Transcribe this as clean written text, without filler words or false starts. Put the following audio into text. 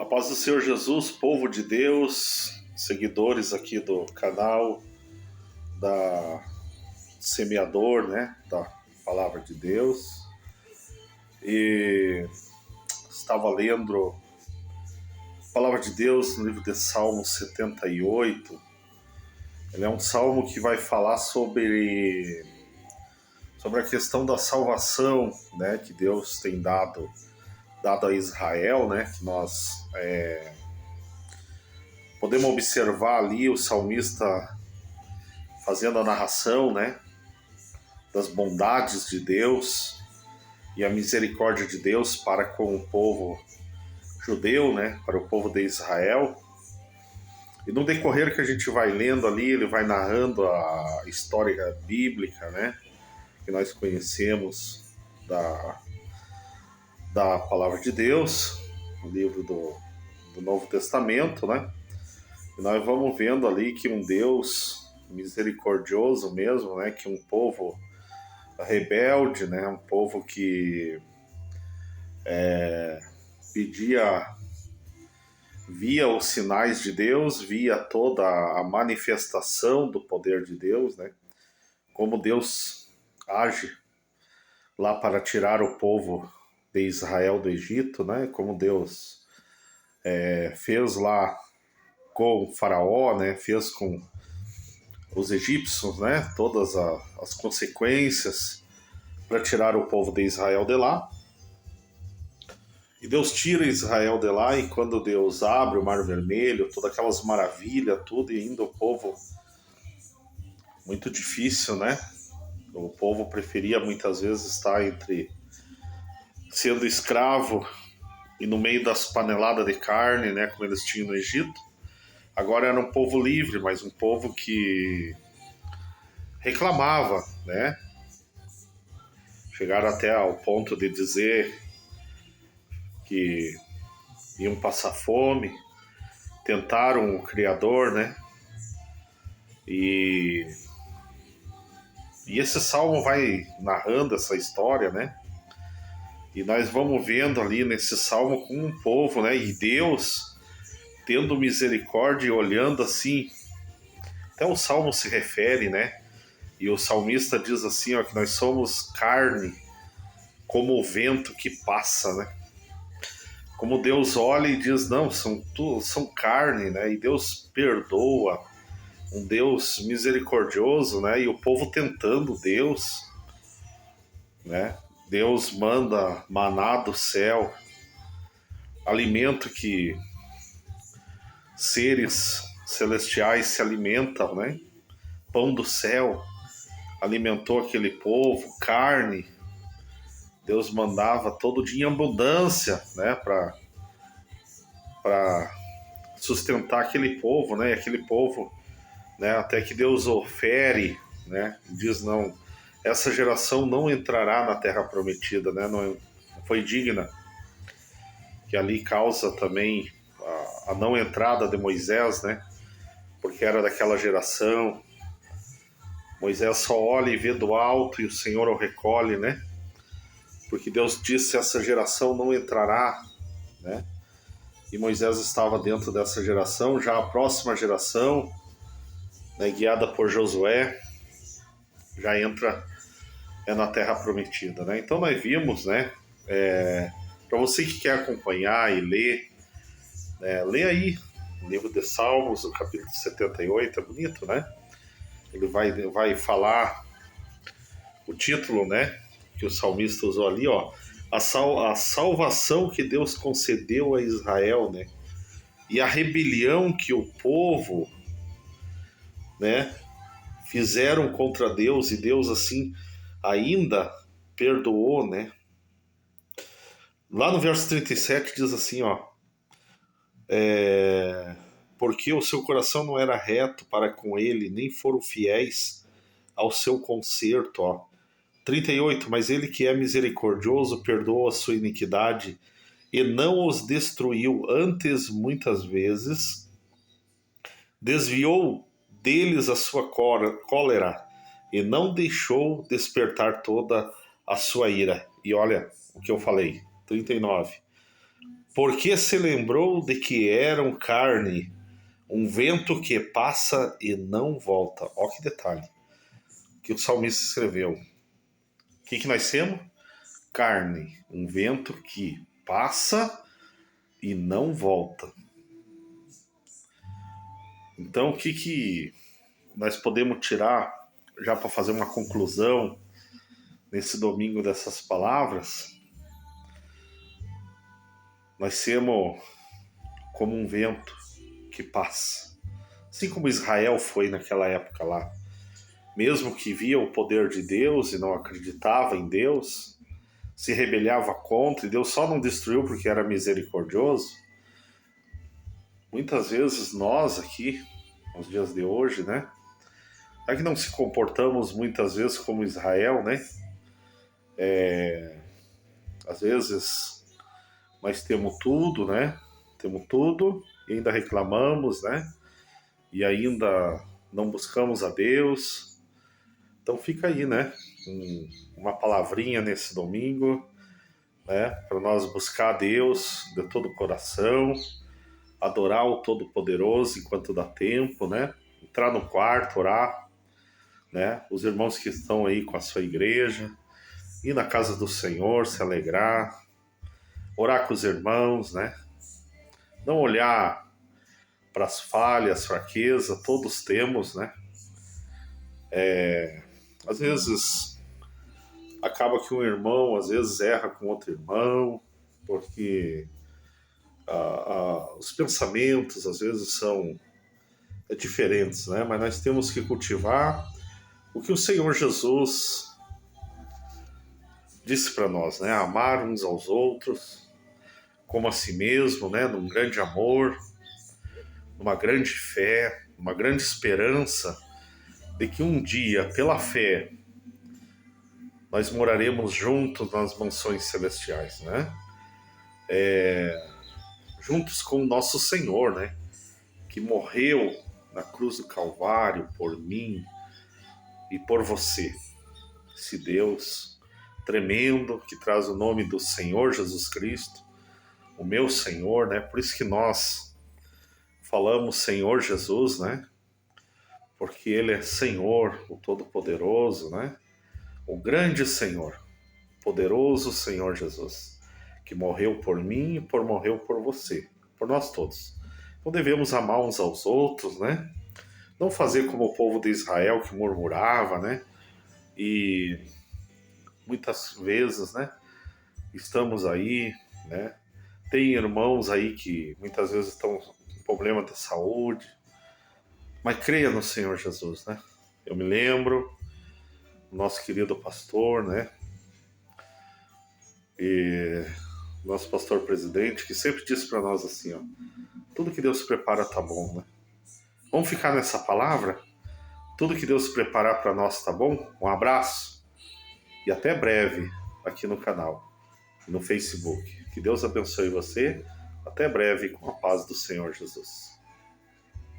A paz do Senhor Jesus, povo de Deus, seguidores aqui do canal da Semeador, né, da Palavra de Deus. E estava lendo a Palavra de Deus no livro de Salmo 78. Ele é um salmo que vai falar sobre a questão da salvação, né, que Deus tem dado a Israel, né, que nós podemos observar ali o salmista fazendo a narração, né, das bondades de Deus e a misericórdia de Deus para com o povo judeu, né, para o povo de Israel. E no decorrer que a gente vai lendo ali, ele vai narrando a história bíblica, né, que nós conhecemos da Palavra de Deus, o livro do Novo Testamento, né? E nós vamos vendo ali que um Deus misericordioso mesmo, né? Que um povo rebelde, né? Um povo que via os sinais de Deus, via toda a manifestação do poder de Deus, né? Como Deus age lá para tirar o povo de Israel do Egito, né? Como Deus fez lá com o faraó, né? Fez com os egípcios, né? Todas as consequências para tirar o povo de Israel de lá. E Deus tira Israel de lá, e quando Deus abre o Mar Vermelho, todas aquelas maravilhas, tudo, e ainda o povo muito difícil, né? O povo preferia muitas vezes estar sendo escravo e no meio das paneladas de carne, né, como eles tinham no Egito. Agora era um povo livre, mas um povo que reclamava, né? Chegaram até ao ponto de dizer que iam passar fome, tentaram o Criador, né? E esse salmo vai narrando essa história, né? E nós vamos vendo ali nesse salmo com um povo, né? E Deus tendo misericórdia e olhando assim. Até o salmo se refere, né? E o salmista diz assim, ó, que nós somos carne como o vento que passa, né? Como Deus olha e diz, não, são carne, né? E Deus perdoa, um Deus misericordioso, né? E o povo tentando Deus, né? Deus manda maná do céu, alimento que seres celestiais se alimentam, né? Pão do céu alimentou aquele povo, carne. Deus mandava todo dia em abundância, né? Para sustentar aquele povo, né? Aquele povo, né? Até que Deus ofere, né? Diz não. Essa geração não entrará na terra prometida, né? Não foi digna. Que ali causa também a não entrada de Moisés, né? Porque era daquela geração. Moisés só olha e vê do alto e o Senhor o recolhe, né? Porque Deus disse, essa geração não entrará, né? E Moisés estava dentro dessa geração. Já a próxima geração, né, guiada por Josué, já entra na Terra Prometida, né? Então nós vimos, né? Para você que quer acompanhar e ler, lê aí o livro de Salmos, o capítulo 78, é bonito, né? Ele vai falar o título, né? Que o salmista usou ali, ó, a salvação que Deus concedeu a Israel, né? E a rebelião que o povo, né, fizeram contra Deus, e Deus assim ainda perdoou, né? Lá no verso 37 diz assim, ó, porque o seu coração não era reto para com ele, nem foram fiéis ao seu conserto, ó. 38, mas ele que é misericordioso perdoou a sua iniquidade e não os destruiu, antes muitas vezes desviou deles a sua cólera e não deixou despertar toda a sua ira. E olha o que eu falei, 39. Porque se lembrou de que eram carne, um vento que passa e não volta. Ó que detalhe que o salmista escreveu. O que nós temos? Carne, um vento que passa e não volta. Então, o que nós podemos tirar, já para fazer uma conclusão, nesse domingo dessas palavras? Nós temos como um vento que passa. Assim como Israel foi naquela época lá. Mesmo que via o poder de Deus e não acreditava em Deus, se rebelava contra, e Deus só não destruiu porque era misericordioso. Muitas vezes nós aqui, nos dias de hoje, né? É que não se comportamos muitas vezes como Israel, né? Às vezes nós temos tudo, né? Temos tudo e ainda reclamamos, né? E ainda não buscamos a Deus. Então fica aí, né? Uma palavrinha nesse domingo, né? Para nós buscar a Deus de todo o coração, adorar o Todo-Poderoso enquanto dá tempo, né? Entrar no quarto, orar, né? Os irmãos que estão aí com a sua igreja, ir na casa do Senhor, se alegrar, orar com os irmãos, né? Não olhar para as falhas, fraquezas, todos temos, né? Às vezes acaba que um irmão às vezes erra com outro irmão, porque os pensamentos às vezes são diferentes, né? Mas nós temos que cultivar o que o Senhor Jesus disse para nós, né? Amar uns aos outros como a si mesmo, né? Num grande amor, numa grande fé, uma grande esperança de que um dia, pela fé, nós moraremos juntos nas mansões celestiais, né? Juntos com o nosso Senhor, né? Que morreu na cruz do Calvário por mim e por você. Esse Deus tremendo que traz o nome do Senhor Jesus Cristo, o meu Senhor, né? Por isso que nós falamos Senhor Jesus, né? Porque Ele é Senhor, o Todo-Poderoso, né? O grande Senhor, poderoso Senhor Jesus, que morreu por mim e morreu por você, por nós todos. Então devemos amar uns aos outros, né? Não fazer como o povo de Israel que murmurava, né? E muitas vezes, né? Estamos aí, né? Tem irmãos aí que muitas vezes estão com problema de saúde, mas creia no Senhor Jesus, né? Eu me lembro, nosso querido pastor, né? E nosso pastor presidente, que sempre disse para nós assim, ó, tudo que Deus prepara tá bom, né? Vamos ficar nessa palavra? Tudo que Deus preparar para nós tá bom? Um abraço e até breve aqui no canal e no Facebook. Que Deus abençoe você. Até breve com a paz do Senhor Jesus.